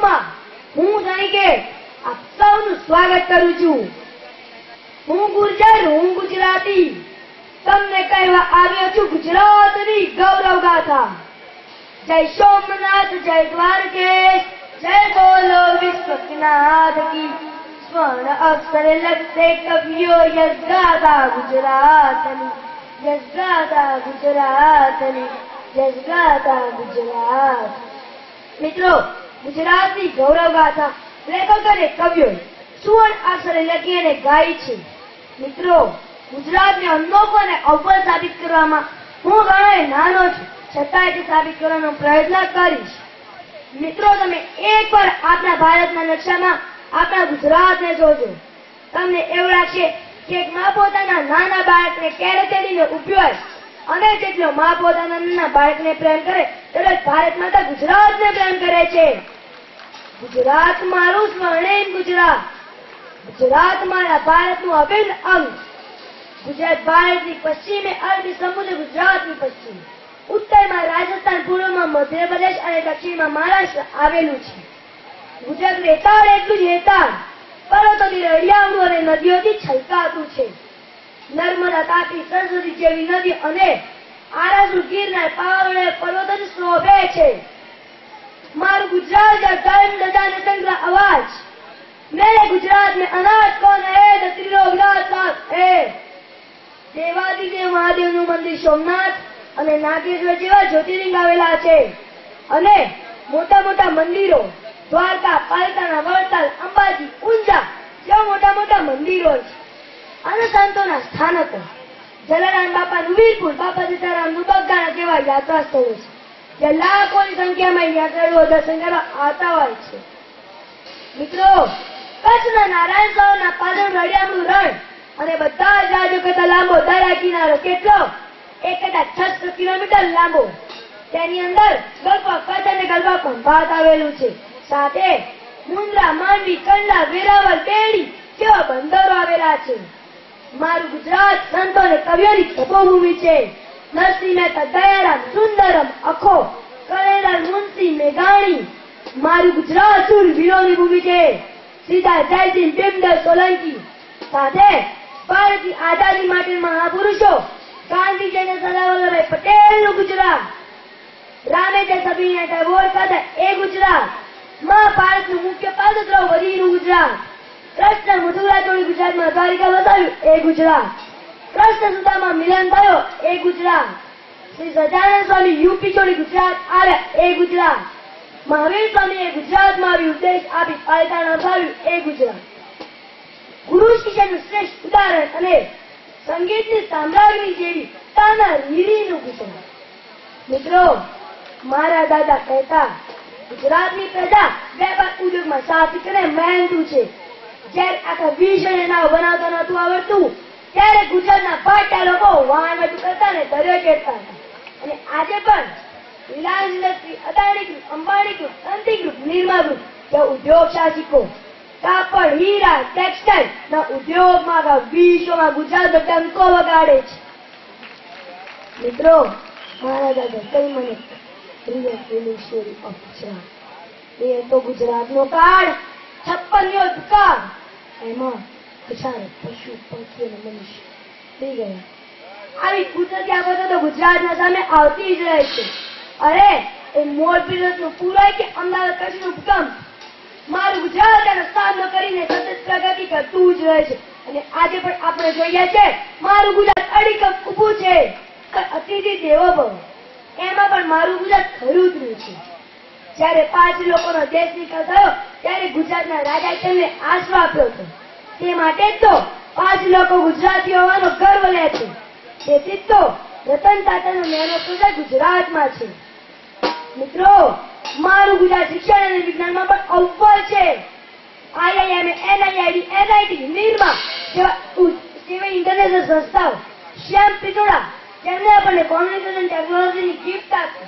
હું તરીકે આપ સૌનું સ્વાગત કરું છું। હું ગુર્જર, હું ગુજરાતી, તમને કહેવા આવ્યો છું ગુજરાતની ગૌરવ ગાથા। જય સોમનાથ, જય દ્વારકેશ, જય બોલો વિશ્વનાથ કી। स्वर्ण अक्षर लगते कवियों यश गाथा गुजरातनी, यश गाथा गुजरातनी, यश गाथा गुजरात। મિત્રો, ગુજરાતની ગૌરવ ગાથા લેખક અને કવિઓએ સુવર્ણ અક્ષરે લખી અને ગાઈ છે। મિત્રો, ગુજરાતને અનોખો અને અવ્વલ સાબિત કરવામાં હું ઘણો નાનો છું, છતાંય તે સાબિત કરવાનો પ્રયત્ન કરીશ। મિત્રો, તમે એકવાર આપણા ભારતના નકશામાં આપણા ગુજરાતને જોજો, તમને એવું લાગશે કે મા પોતાના નાના બાળકને કેળે તેડીને ઉભ્યો હોય અને જેટલો મા પોતાના નાના બાળકને પ્રેમ કરે તેટલો ભારત માતા ગુજરાતને પ્રેમ કરે છે। ગુજરાત મારું સ્વર્ણિમ ગુજરાત, ગુજરાત મારા ભારતનું અભિન્ન અંગ। ગુજરાત ભારતની પશ્ચિમે અરબી સમુદ્ર, ગુજરાતની પશ્ચિમ, ઉત્તરમાં રાજસ્થાન, પૂર્વમાં મધ્યપ્રદેશ અને દક્ષિણમાં મહારાષ્ટ્ર આવેલું છે। ગુજરાત રેતાળ એટલું જ રેતાળ, પર્વતોથી રળિયામણું અને નદીઓથી છલકાતું છે। નર્મદા, તાપી, સરસ્વતી જેવી નદી અને આરાસુ, ગિરનાર, પાવાગઢ પર્વતો શોભે છે। મારું ગુજરાત કા ધર્મ દદાને સંગ્રહ आवाज, मेरे गुजरात में अनाज कौन है तो त्रिलोकनाथ साथ है। देवादिदेव महादेवનું મંદિર સોમનાથ અને નાગેશ્વર જેવા જ્યોતિર્લિંગ આવેલા છે અને મોટા મોટા મંદિરો દ્વારકા, પાલિતાણા, વડતાલ, અંબાજી, ઊંઝા જેવા મોટા મોટા મંદિરો છે અને સંતોના સ્થાનકો, જલારામ બાપાનું વીરપુર, બાપા સીતારામનું બગદાણા જેવા યાત્રા સ્થળો છે જે લાખોની સંખ્યામાં યાત્રાળુઓ દર્શન કરવા આવતા હોય છે। મિત્રો, કચ્છના નારાયણ સરોવરના પાદરનું રળિયામણું રણ અને બધા જ રાજ્યો કરતા લાંબો દરિયા કિનારો કેટલો 1,600 કિલોમીટર લાંબો, તેની અંદર ગરબા, કચ્છ અને ગરબા ખંભાત આવેલું છે। સાથે મુન્દ્રા, માંડવી, કંડલા, વેરાવળ, બેડી જેવા બંદરો આવેલા છે। મારું ગુજરાત સંતો અને કવિઓની તપોભૂમિ છે। નરસિંહ મહેતા, દયારામ, સુંદરમ, અખો, કલેલાલ, મુનશી, મેઘાણી। મારું ગુજરાત શૂરવીરોની ભૂમિ છે। સીધા જયસિંહ, ભીમદેવ સોલંકી, સાથે ભારતની આઝાદી માટે મહાપુરુષો ગાંધીજી અને સરદાર વલ્લભભાઈ પટેલનું ગુજરાત, રામેજે સબીને ટેગોર કહે એ ગુજરાત, મહાભારતનું મુખ્ય પાત્ર દ્રૌપદીનું ગુજરાત, કૃષ્ણ મથુરા ચોળી ગુજરાતમાં દ્વારિકા વસાવ્યું એ ગુજરાત, કૃષ્ણ સુદામા મિલન થયો એ ગુજરાત, શ્રી સજાનંદ સ્વામી યુપી છોડી ગુજરાત આવ્યા એ ગુજરાત, મહાવીર સ્વામીએ ગુજરાતમાં આવી ઉપદેશ આપી પાલિતાણા વસાવ્યું એ ગુજરાત, ગુરુ શિષ્યનું શ્રેષ્ઠ ઉદાહરણ અને સંગીતની સામ્રાજ્ઞી જેવી તાના રીરીનું ગુજરાત। મિત્રો, મારા દાદા કહેતા ગુજરાતની પ્રજા વેપાર ઉદ્યોગમાં સાહસિક અને મહેનતુ છે। જ્યારે આખા વિશ્વને નાવ બનાવતા નહોતું આવડતું ત્યારે ગુજરાતના પાટા લોકો વહાણવટુ કરતા ને દરિયો ચડતા હતા અને આજે પણ Reliance industry, Adani group, Ambani group, Tanti group, Nirma group જેવા ઉદ્યોગ સાહસિકો કાપડ, હીરા, ટેક્સટાઇલ ના ઉદ્યોગમાં વિશ્વમાં ગુજરાત ડંકો વગાડે છે। મિત્રો, મારા દાદા કઈ મને પ્રિય ફિલિસ્ટરી ઓફ ગુજરાત, એ તો ગુજરાતનો કાળ 56 દુકાળ, એમાં હજારો પશુ, પક્ષી અને મનુષ્ય થઈ ગયા। આવી કુદરતી આફતો તો ગુજરાતના સામે આવતી જ રહે છે। અરે એ મોરબીનું પૂરાય કે અમદાવાદ કચ્છનું ભૂકંપ, મારું ગુજરાત એનો સામનો કરીને સતત પ્રગતિ કરતું જ રહે છે અને આજે પણ આપણે જોઈએ છે મારું ગુજરાત અડીકમ ઊભું છે। અતિથિ દેવો ભવ, એમાં પણ મારું ગુજરાત ખરું ઉતર્યું છે। જયારે 5 લોકોનો દેશ નિકાલ થયો ત્યારે ગુજરાતના રાજાએ તેમને આશરો આપ્યો હતો, તે માટે જ તો 5 લોકો ગુજરાતી હોવાનો ગર્વ લે છે। તેથી જ તો રતન તાતાનો નેનો પ્રજા ગુજરાતમાં છે। મિત્રો, મારું ગુજરાત શિક્ષણ અને વિજ્ઞાનમાં પણ અવ્વલ છે। IIM, NIID, NIT, નિર્મા જેવા ઇન્ટરનેશનલ સંસ્થાઓ, શ્યામ પિટોડા જેમને આપણને કોમ્યુનિકેશન ટેકનોલોજીની ગિફ્ટ આપી,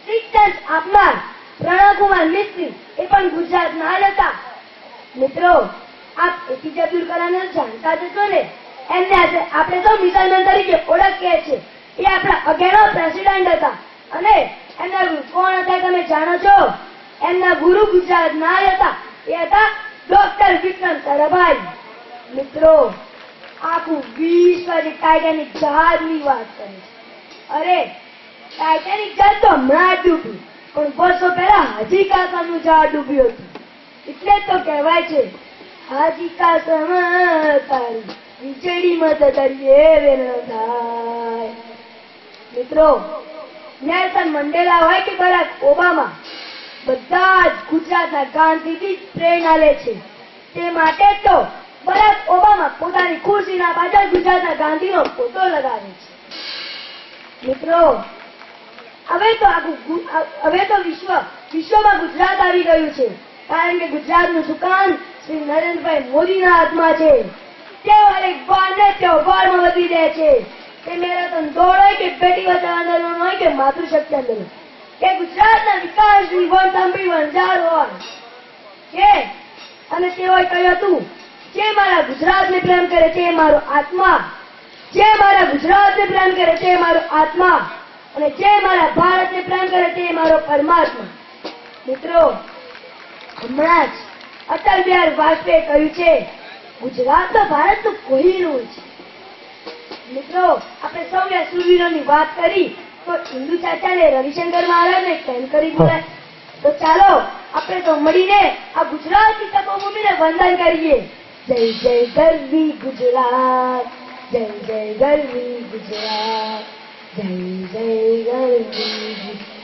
શિક્ષણ આપનાર પ્રણવકુમાર મિસ્ત્રી એ પણ ગુજરાતના જ હતા। મિત્રો, આપ એપીજે અબ્દુલ કલામને જાણતા જ છો ને, એમને આપણે તો મિસાઇલમેન તરીકે ઓળખીએ છીએ। એ આપણા 11મા પ્રેસિડેન્ટ હતા અને એમના કોણ હતા તમે જાણો છો? એમના ગુરુ ગુજરાત ના હતા, એ હતા ડોક્ટર વિક્રમ સારાભાઈ. મિત્રો, આખું વિશ્વ ટાઇટેનિક જહાજની વાત કરે છે. અરે, ટાઇટેનિક જહાજ તો હમણાં જ ડૂબ્યું, પણ વર્ષો પહેલા હાજી કાકાનું જહાજ ડૂબ્યું હતું. એટલે જ તો કહેવાય છે, હાજી કાકા તારી વીજળીમાં તરીએ વેરણ થાય. મિત્રો, નેલ્સન મંડેલા હોય કે બરાક ઓબામા, બધા જ ગુજરાતના ગાંધીથી પ્રેરણા લે છે. તે માટે જ તો બરાક ઓબામા પોતાની ખુરશીના પાછળ ગુજરાતના ગાંધીનો ફોટો લગાવે છે. મિત્રો, હવે તો વિશ્વમાં ગુજરાત આવી ગયું છે, કારણ કે ગુજરાતનું સુકાન શ્રી નરેન્દ્રભાઈ મોદીના હાથમાં છે. તેઓ એક વારને તહેવારમાં બદલી દે છે. તે મેરેથોન દોડ હોય કે બેટી બચાવ આંદોલન હોય કે માતૃશક્તિ આંદોલન, કે ગુજરાતના વિકાસની વણથંભી વણઝાર હોય કે, અને તેઓએ કહ્યું હતું, જે મારા ગુજરાતને પ્રેમ કરે છે એ મારો આત્મા, જે મારા ગુજરાતને પ્રેમ કરે છે એ મારો આત્મા, અને જે મારા ભારતને પ્રેમ કરે છે એ મારો પરમાત્મા. મિત્રો, હમણાં જ અટલ બિહારી વાજપેયીએ કહ્યું છે, ગુજરાત તો ભારતનું કોહિનૂર છે. મિત્રો, આપણે સૌએ સુરવીરોની વાત કરી, તો હિન્દુ ચાચાને રવિશંકર મહારાજને કેમ કરી બોલાય? તો ચાલો આપણે તો મળીને આ ગુજરાતની તપોભૂમિને વંદન કરીએ. જય જય ગરવી ગુજરાત, જય જય ગરવી ગુજરાત, જય જય ગરવી.